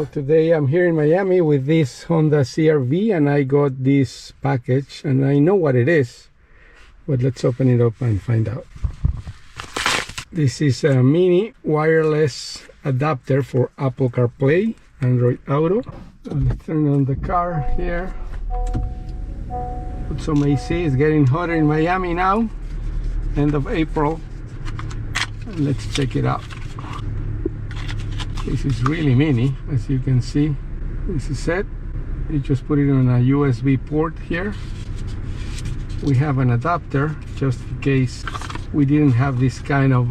Well, today I'm here in Miami with this Honda CR-V and I got this package and I know what it is, but let's open it up and find out. This is a mini wireless adapter for Apple CarPlay, Android Auto. So let's turn on the car here. Put some AC. It's getting hotter in Miami now, end of April. And let's check it out. This is really mini, as you can see. This is it. You just put it on a USB port here. We have an adapter just in case we didn't have this kind of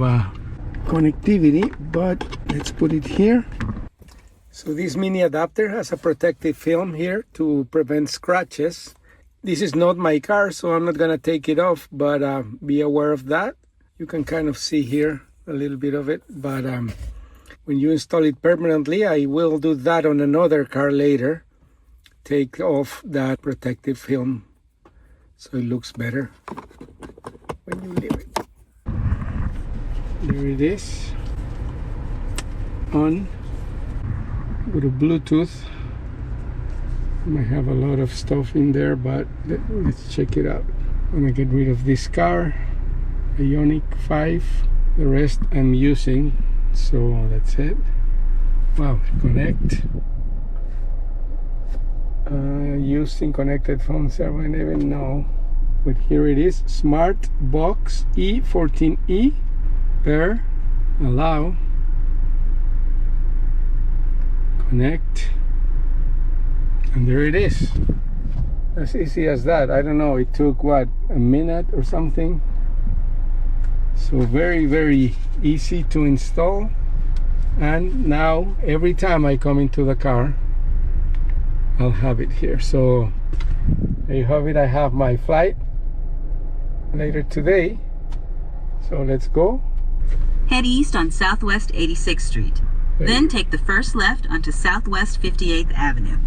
connectivity, but let's put it here. So this mini adapter has a protective film here to prevent scratches. This is not my car, so I'm not gonna take it off, but be aware of that. You can kind of see here a little bit of it, but when you install it permanently, I will do that on another car later. Take off that protective film so it looks better when you leave it. There it is. On with a Bluetooth. Might have a lot of stuff in there, but let's check it out. I'm gonna get rid of this car, Ioniq 5. The rest I'm using, so that's it. Wow, connect. Using connected phone server, I didn't even know, but here it is. Smart Box E14E. Pair, allow, connect, and there it is. As easy as that. I don't know, it took what, a minute or something. So very easy to install. And now every time I come into the car, I'll have it here. So there you have it. I have my flight later today, so let's go. Head east on Southwest 86th Street. Then take the first left onto Southwest 58th Avenue.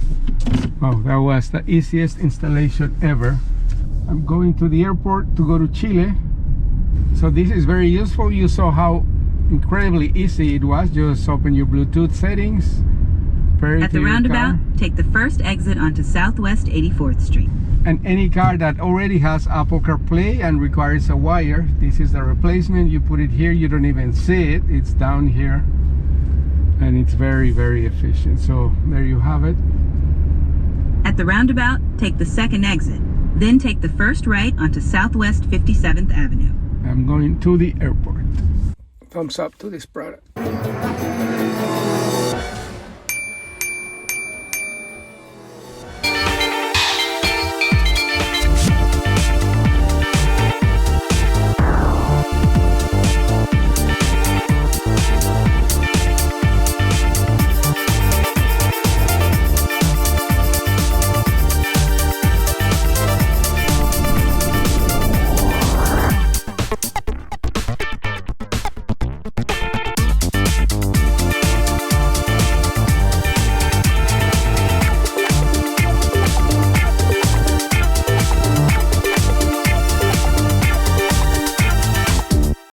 Wow, that was the easiest installation ever. I'm going to the airport to go to Chile. So this is very useful. You saw how incredibly easy it was. Just open your Bluetooth settings. At the roundabout, take the first exit onto Southwest 84th Street. And any car that already has Apple CarPlay and requires a wire, this is the replacement. You put it here, you don't even see it. It's down here. And it's very efficient. So there you have it. At the roundabout, take the second exit. Then take the first right onto Southwest 57th Avenue. I'm going to the airport. Thumbs up to this product.